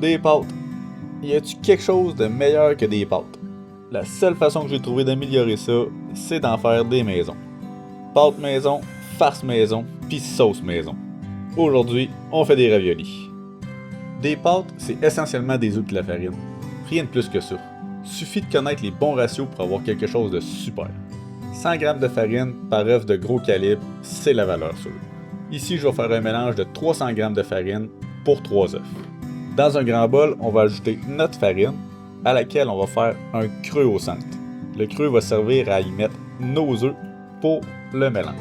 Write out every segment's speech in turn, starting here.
Des pâtes. Y a-tu quelque chose de meilleur que des pâtes? La seule façon que j'ai trouvé d'améliorer ça, c'est d'en faire des maisons. Pâtes maison, farce maison, pis sauce maison. Aujourd'hui, on fait des raviolis. Des pâtes, c'est essentiellement des œufs et de la farine. Rien de plus que ça. Suffit de connaître les bons ratios pour avoir quelque chose de super. 100 g de farine par œuf de gros calibre, c'est la valeur sûre. Ici, je vais faire un mélange de 300 g de farine pour 3 œufs. Dans un grand bol, on va ajouter notre farine, à laquelle on va faire un creux au centre. Le creux va servir à y mettre nos œufs pour le mélange.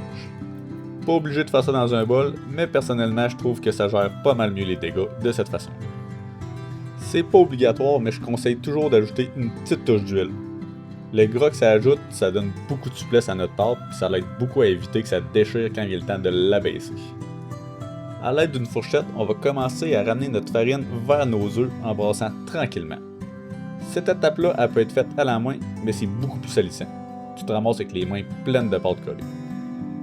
Pas obligé de faire ça dans un bol, mais personnellement, je trouve que ça gère pas mal mieux les dégâts de cette façon. C'est pas obligatoire, mais je conseille toujours d'ajouter une petite touche d'huile. Le gras que ça ajoute, ça donne beaucoup de souplesse à notre pâte, puis ça l'aide beaucoup à éviter que ça déchire quand il est le temps de l'abaisser. À l'aide d'une fourchette, on va commencer à ramener notre farine vers nos œufs en brassant tranquillement. Cette étape-là, elle peut être faite à la main, mais c'est beaucoup plus salissant. Tu te ramasses avec les mains pleines de pâte collée.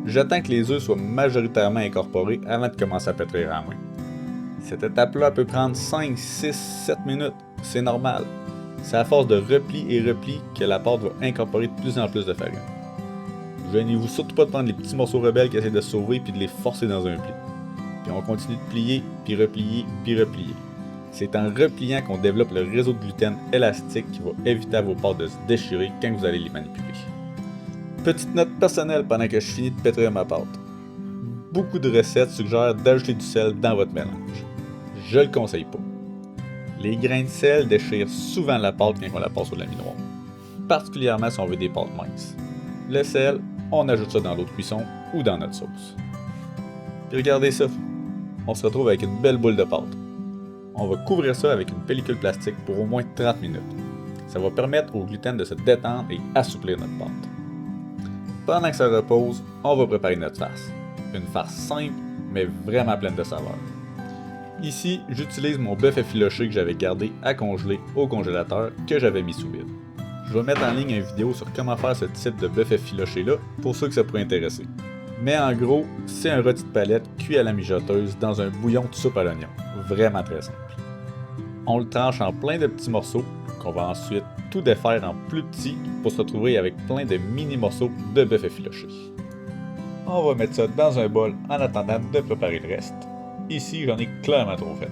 J'attends que les œufs soient majoritairement incorporés avant de commencer à pétrir à la main. Cette étape-là peut prendre 5, 6, 7 minutes, c'est normal. C'est à force de repli et repli que la pâte va incorporer de plus en plus de farine. Gênez-vous surtout pas de prendre les petits morceaux rebelles qui essaient de se sauver puis de les forcer dans un pli. Puis on continue de plier, puis replier, puis replier. C'est en repliant qu'on développe le réseau de gluten élastique qui va éviter à vos pâtes de se déchirer quand vous allez les manipuler. Petite note personnelle pendant que je finis de pétrir ma pâte. Beaucoup de recettes suggèrent d'ajouter du sel dans votre mélange. Je le conseille pas. Les grains de sel déchirent souvent la pâte quand on la passe au laminoir, particulièrement si on veut des pâtes minces. Le sel, on ajoute ça dans l'eau de cuisson ou dans notre sauce. Puis regardez ça, on se retrouve avec une belle boule de pâte. On va couvrir ça avec une pellicule plastique pour au moins 30 minutes. Ça va permettre au gluten de se détendre et assouplir notre pâte. Pendant que ça repose, on va préparer notre farce. Une farce simple, mais vraiment pleine de saveurs. Ici, j'utilise mon bœuf effiloché que j'avais gardé à congeler au congélateur que j'avais mis sous vide. Je vais mettre en ligne une vidéo sur comment faire ce type de bœuf effiloché là pour ceux que ça pourrait intéresser. Mais en gros, c'est un rôti de palette cuit à la mijoteuse dans un bouillon de soupe à l'oignon. Vraiment très simple. On le tranche en plein de petits morceaux qu'on va ensuite tout défaire en plus petits pour se retrouver avec plein de mini morceaux de bœuf effiloché. On va mettre ça dans un bol en attendant de préparer le reste. Ici, j'en ai clairement trop fait.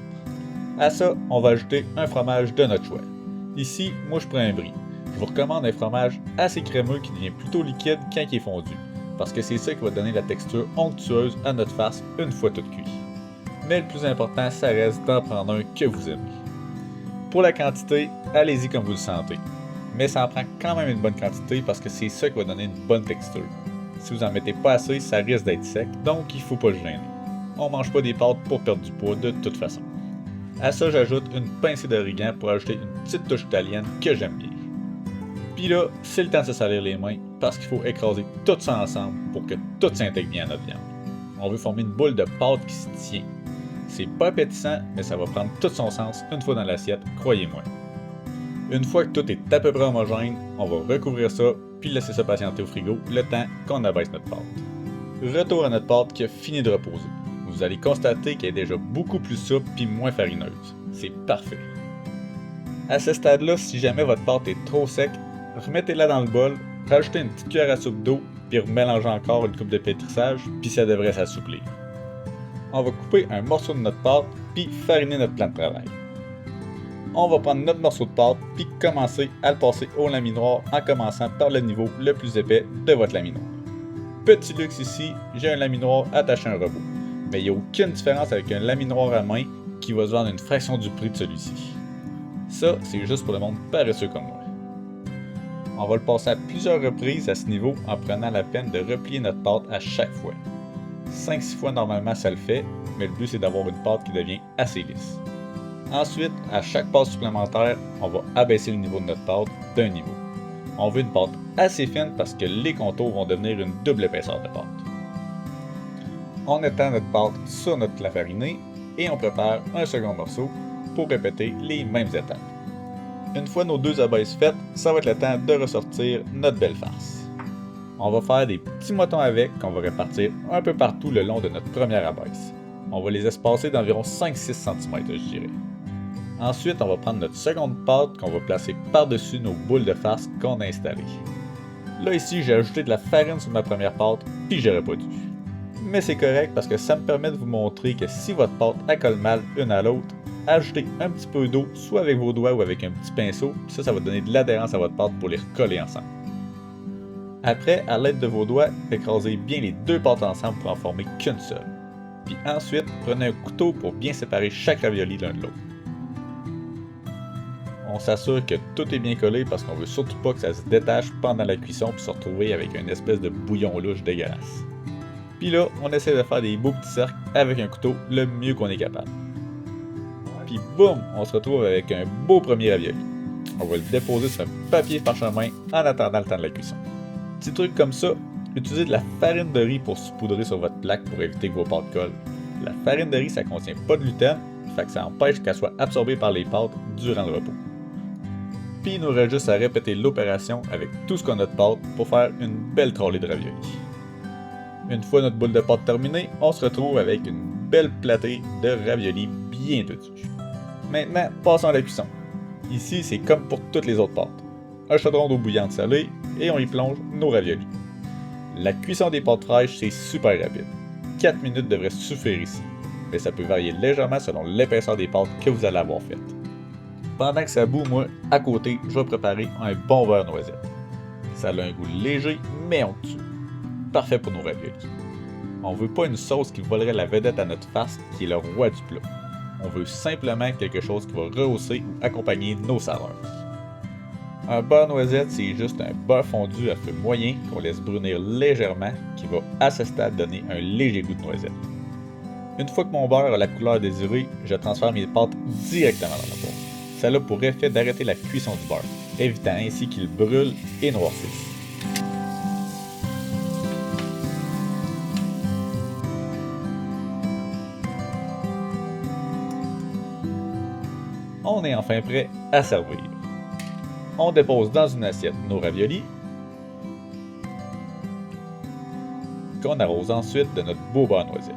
À ça, on va ajouter un fromage de notre choix. Ici, moi je prends un brie. Je vous recommande un fromage assez crémeux qui devient plutôt liquide quand il est fondu, parce que c'est ça qui va donner la texture onctueuse à notre farce une fois tout cuit. Mais le plus important, ça reste d'en prendre un que vous aimez. Pour la quantité, allez-y comme vous le sentez. Mais ça en prend quand même une bonne quantité parce que c'est ça qui va donner une bonne texture. Si vous en mettez pas assez, ça risque d'être sec, donc il faut pas se gêner. On mange pas des pâtes pour perdre du poids de toute façon. À ça, j'ajoute une pincée d'origan pour ajouter une petite touche italienne que j'aime bien. Puis là, c'est le temps de se salir les mains parce qu'il faut écraser tout ça ensemble pour que tout s'intègre bien à notre viande. On veut former une boule de pâte qui se tient. C'est pas appétissant, mais ça va prendre tout son sens une fois dans l'assiette, croyez-moi. Une fois que tout est à peu près homogène, on va recouvrir ça puis laisser ça patienter au frigo le temps qu'on abaisse notre pâte. Retour à notre pâte qui a fini de reposer. Vous allez constater qu'elle est déjà beaucoup plus souple puis moins farineuse. C'est parfait. À ce stade-là, si jamais votre pâte est trop sec, remettez-la dans le bol, rajoutez une petite cuillère à soupe d'eau, puis remélangez encore une coupe de pétrissage, puis ça devrait s'assouplir. On va couper un morceau de notre pâte, puis fariner notre plan de travail. On va prendre notre morceau de pâte, puis commencer à le passer au laminoir en commençant par le niveau le plus épais de votre laminoir. Petit luxe ici, j'ai un laminoir attaché à un robot, mais il n'y a aucune différence avec un laminoir à main qui va se vendre une fraction du prix de celui-ci. Ça, c'est juste pour le monde paresseux comme moi. On va le passer à plusieurs reprises à ce niveau en prenant la peine de replier notre pâte à chaque fois. 5-6 fois normalement ça le fait, mais le but c'est d'avoir une pâte qui devient assez lisse. Ensuite, à chaque passe supplémentaire, on va abaisser le niveau de notre pâte d'un niveau. On veut une pâte assez fine parce que les contours vont devenir une double épaisseur de pâte. On étend notre pâte sur notre plat fariné et on prépare un second morceau pour répéter les mêmes étapes. Une fois nos deux abaisses faites, ça va être le temps de ressortir notre belle farce. On va faire des petits motons avec qu'on va répartir un peu partout le long de notre première abaisse. On va les espacer d'environ 5-6 cm, je dirais. Ensuite, on va prendre notre seconde pâte qu'on va placer par-dessus nos boules de farce qu'on a installées. Là ici, j'ai ajouté de la farine sur ma première pâte, puis j'aurais pas dû. Mais c'est correct parce que ça me permet de vous montrer que si votre pâte colle mal une à l'autre, ajoutez un petit peu d'eau, soit avec vos doigts ou avec un petit pinceau, puis ça va donner de l'adhérence à votre pâte pour les recoller ensemble. Après, à l'aide de vos doigts, écrasez bien les deux pâtes ensemble pour en former qu'une seule. Puis ensuite, prenez un couteau pour bien séparer chaque ravioli l'un de l'autre. On s'assure que tout est bien collé parce qu'on veut surtout pas que ça se détache pendant la cuisson puis se retrouver avec une espèce de bouillon louche dégueulasse. Puis là, on essaie de faire des beaux petits cercles avec un couteau le mieux qu'on est capable. Puis boum, on se retrouve avec un beau premier ravioli. On va le déposer sur un papier parchemin en attendant le temps de la cuisson. Petit truc comme ça, utilisez de la farine de riz pour saupoudrer sur votre plaque pour éviter que vos pâtes collent. La farine de riz, ça contient pas de gluten, fait que ça empêche qu'elle soit absorbée par les pâtes durant le repos. Puis il nous reste juste à répéter l'opération avec tout ce qu'on a de pâte pour faire une belle trolley de ravioli. Une fois notre boule de pâte terminée, on se retrouve avec une belle platée de ravioli bien dessus. Maintenant, passons à la cuisson. Ici, c'est comme pour toutes les autres pâtes. Un chaudron d'eau bouillante salée et on y plonge nos raviolis. La cuisson des pâtes fraîches, c'est super rapide. 4 minutes devrait suffire ici, mais ça peut varier légèrement selon l'épaisseur des pâtes que vous allez avoir faites. Pendant que ça bout, moi, à côté, je vais préparer un bon beurre noisette. Ça a un goût léger, mais onctueux. Parfait pour nos raviolis. On veut pas une sauce qui volerait la vedette à notre farce, qui est le roi du plat. On veut simplement quelque chose qui va rehausser ou accompagner nos saveurs. Un beurre noisette, c'est juste un beurre fondu à feu moyen qu'on laisse brunir légèrement, qui va à ce stade donner un léger goût de noisette. Une fois que mon beurre a la couleur désirée, je transfère mes pâtes directement dans la poêle. Ça a pour effet d'arrêter la cuisson du beurre, évitant ainsi qu'il brûle et noircisse. On est enfin prêt à servir. On dépose dans une assiette nos raviolis, qu'on arrose ensuite de notre beau beurre noisette.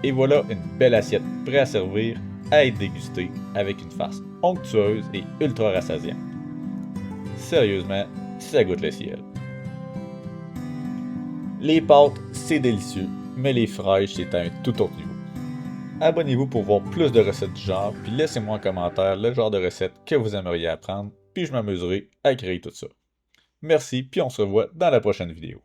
Et voilà une belle assiette prête à servir, à être dégustée avec une farce onctueuse et ultra rassasiante. Sérieusement, ça goûte le ciel. Les pâtes, c'est délicieux, mais les fraîches, c'est à un tout autre niveau. Abonnez-vous pour voir plus de recettes du genre, puis laissez-moi en commentaire le genre de recettes que vous aimeriez apprendre, puis je m'amuserai à créer tout ça. Merci, puis on se revoit dans la prochaine vidéo.